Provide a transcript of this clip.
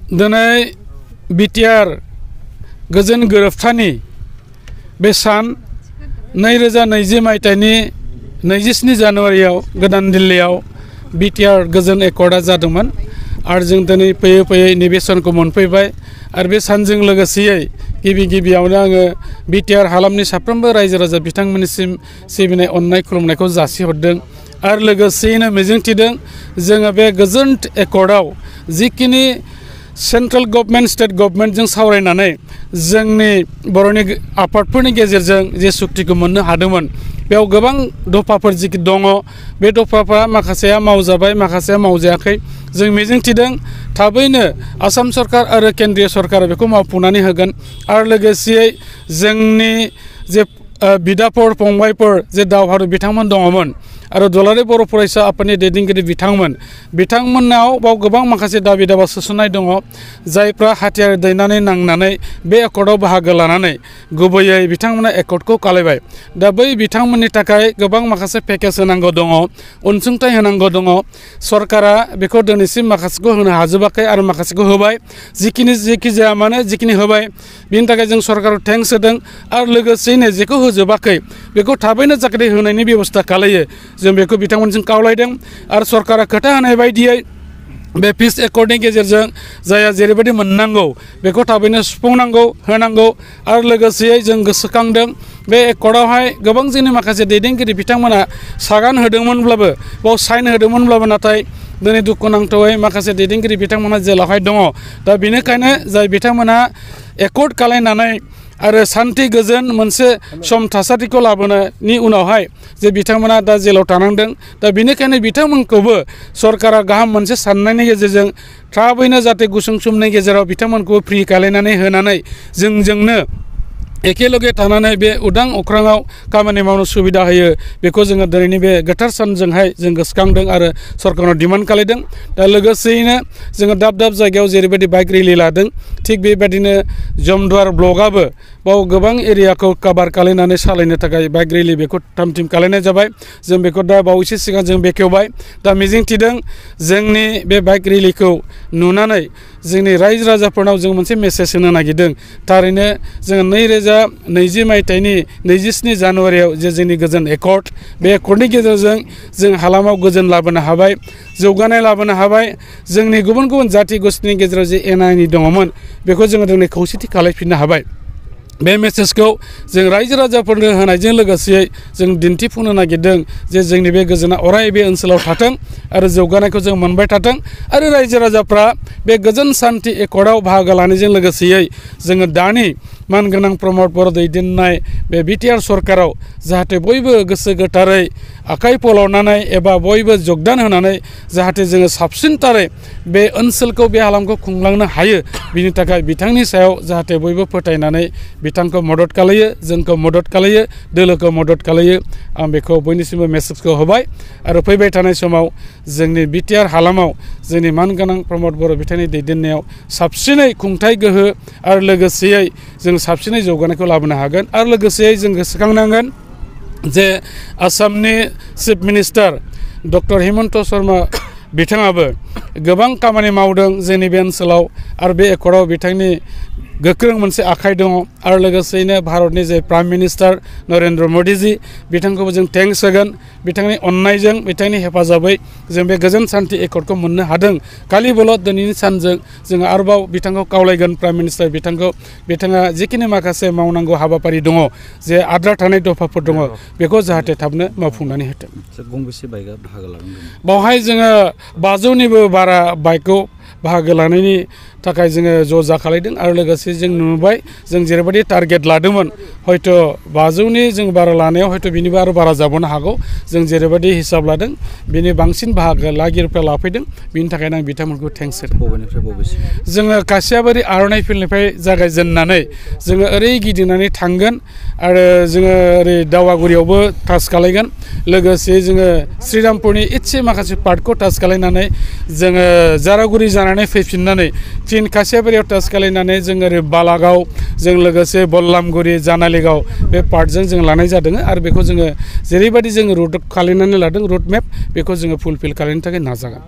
दिनै बिटिआर गोजोन गोरोबथानि बे सान 2020 मायथाइनि 27 जानुवारियाव गोदान दिल्लीयाव बिटिआर गोजोन एकर्डआ जादोंमोन आरो जों दिनै फैयै फैयै नैबे सानखौ मोनफैबाय आरो बे सानजों लोगोसेयै गिबियावनो आङो बिटिआर हालामनि साफ्रोमबो रायजो राजा बिथांमोननिसिम सिबिनाय अननाय खुलुमनायखौ जासिहरदों आरो लोगोसेयैनो मिजिंथिदों जोङो बे गोजोन एकर्डआव जिखिनि सेन्ट्रेल गभर्नमेन्ट स्टेट गभर्नमेन्टजों सावरायनानै जोंनि बर'नि आफादफोरनि गेजेरजों जे सुक्तिखौ मोननो हादोंमोन बेयाव गोबां दफाफोर जिखि दङ बे दफाफ्रा माखासेया मावजाबाय माखासेया मावजायाखै जों मिजिंथिदों थाबैनो आसाम सरकार आरो केन्द्रीय सरकारा बेखौ मावफुंनानै होगोन आरो लोगोसेयै जोंनि जे बिदाफोर फंबायफोर जे दावहारु बिथांमोन दङमोन आरो दुलाराय बर' फरायसा आफादनि दैदेनगिरि बिथांमोननाव बाव गोबां माखासे दाबि दावा सोसननाय दङ जायफ्रा हाथियार दैनानै नांनानै बे एकर्डआव बाहागो लानानै गुबैयै बिथांमोना एकर्डखौ खालायबाय दा बै बिथांमोननि थाखाय गोबां माखासे पेकेज होनांगौ दङ अनसुंथाइ होनांगौ दङ सरकारा बेखौ दिनैसिम माखासेखौ होनो हाजोबाखै आरो माखासेखौ होबाय जिखि जाया मानो जिखिनि होबाय बिनि थाखाय जों सरकारखौ थेंक्स होदों आरो लोगोसेयैनो जेखौ होजोबाखै बेखौ थाबैनो जाहाथे होनायनि बेबस्था खालायो जों बेखौ बिथांमोनजों खावलायदों आरो सरकारा खोथा होनाय बायदियै बे पिस एकर्डनि गेजेरजों जायहा जेरैबायदि मोननांगौ बेखौ थाबैनो सुफुंनांगौ होनांगौ आरो लोगोसेयै जों गोसोखांदों बे एकर्डआवहाय गोबां जोंनि माखासे दैदेनगिरि बिथांमोना सागान होदोंमोनब्लाबो बाव साइन होदोंमोनब्लाबो नाथाय दिनै दुखुनांथावै माखासे दैदेनगिरि बिथांमोना जेलावहाय दङ दा बेनिखायनो जाय बिथांमोना एकर्ड खालायनानै आरो सान्थि गोजोन मोनसे सम थासारिखौ लाबोनायनि उनावहाय जे बिथांमोना दा जेलाव थानांदों दा बेनिखायनो बिथांमोनखौबो सरकारा गाहाम मोनसे साननायनि गेजेरजों थाबैनो जाहाथे गुसुं समनि गेजेराव बिथांमोनखौ फ्रि खालायनानै होनानै जोंजोंनो एखेलगे थानानै बे उदां अख्राङाव खामानि मावनो सुबिदा होयो बेखौ जोङो दिनैनि बे गोथार सानजोंहाय जों गोसोखांदों आरो सरकारनाव डिमान्ड खालायदों दा लोगोसेयैनो जोङो दाब दाब जायगायाव जेरैबायदि बाइक रेलि लादों थिग बेबायदिनो जमदुवार ब्लकआबो बाव गोबां एरियाखौ कभार खालायनानै सालायनो थाखाय बाइक रेलि बेखौ थाम थिम खालायनाय जाबाय जों बेखौ दा बावैसो सिगां जों बेखेवबाय दा मिजिंथिदों जोंनि बे बाइक रेलिखौ नुनानै जोंनि रायजो राजाफोरनाव जों मोनसे मेसेज होनो नागिरदों थारैनो जोङो 2020 मायथाइनि 27 जानुवारियाव जे जोंनि गोजोन एकर्ड बे एकर्डनि गेजेरजों जों हालामाव गोजोन लाबोनो हाबाय जौगानाय लाबोनो हाबाय जोंनि गुबुन गुबुन जाथि गोष्ठीनि गेजेराव जे एना एनि दङमोन बेखौ जोङो दिनै खौसेथि खालायफिननो हाबाय बे मेसेजखौ जों रायजो राजाफोरनो होनायजों लोगोसेयै जों दिन्थिफुंनो नागिरदों जे जोंनि बे गोजोना अराय बे ओनसोलाव थाथों आरो जौगानायखौ जों मोनबाय थाथों आरो रायजो राजाफ्रा बे गोजोन सान्थि एकर्डआव बाहागो लानायजों लोगोसेयै जोङो दानि मानगोनां प्रमद बर' दैदेननाय बे बिटिआर सरकाराव जाहाथे बयबो गोसो गोथारै आखाइ फोलावनानै एबा बयबो जगदान होनानै जाहाथे जोङो साबसिनथारै बे ओनसोलखौ बे हालामखौ खुंलांनो हायो बिनि थाखाय बिथांनि सायाव जाहाथे बयबो फोथायनानै बिथांखौ मदद खालायो जोंखौ मदद खालायो दोलोखौ मदद खालायो आं बेखौ बयनिसिमबो मेसेजखौ होबाय आरो फैबाय थानाय समाव जोंनि बिटिआर हालामाव जोंनि मानगोनां प्रमद बर' बिथांनि दैदेननायाव साबसिनै खुंथाय गोहो आरो लोगोसेयै जों साबसिनै जौगानायखौ लाबोनो हागोन आरो लोगोसेयै जों गोसोखांनांगोन जे आसामनि chief minister doctor Himanta Sharma बिथाङाबो गोबां खामानि मावदों जोंनि बे ओनसोलाव आरो बे एकर्डआव बिथांनि गोख्रों मोनसे आखाइ दङ आरो लोगोसेयैनो भारतनि जे प्राइम मिनिस्टार नरेन्द्र मदिजी बिथांखौबो जों थेंक्स होगोन बिथांनि अननायजों बिथांनि हेफाजाबै जों बे गोजोन सान्थि एकर्डखौ मोननो हादों खालिबोल' दिनैनि सानजों जोङो आरोबाव बिथांखौ खावलायगोन प्राइम मिनिस्टार बिथाङा जिखिनि माखासे मावनांगौ हाबाफारि दङ जे आद्रा थानाय दफाफोर दङ बेखौ जाहाथे थाबनो मावफुंनानै होथों गंबेसे बाइकआ बाहागो लादों बावहाय जोङो 500निबो बारा बाइकखौ बाहागो लानायनि थाखाय जोङो ज' खालायदों आरो लोगोसे जों नुबाय जों जेरैबायदि टारगेट लादोंमोन हयथ' 500नि जों बारा लानायाव हयथ' बिनिबो आरो बारा जाबावनो हागौ जों जेरैबायदि हिसाब लादों बिनि बांसिन बाहागो लागिरिफ्रा लाफैदों बिनि थाखायनो आं बिथांमोनखौ थेंक्स होदों बबेनिफ्राय बबेसिम जोङो कासियाबारि आर'नाइ फिल्डनिफ्राय जागायजेननानै जोङो ओरै गिदिंनानै थांगोन आरो जोङो ओरै दावागुरियावबो टाच खालायगोन लोगोसे जोङो श्रीरामपुरनि एसे माखासे पार्टखौ टाच खालायनानै जोङो जारागुरि जानानै फैफिननानै फिन कासियाबारियाव टाच खालायनानै जों ओरै बालागाव जों लोगोसे बल्लामगुरि जानालिगाव बे पार्टजों जों लानाय जादों आरो बेखौ जोङो जेरैबायदि जोङो रुट खालायनानै लादों रुट मेप बेखौ जोङो फुलफिल खालामनो थाखाय नाजागोन।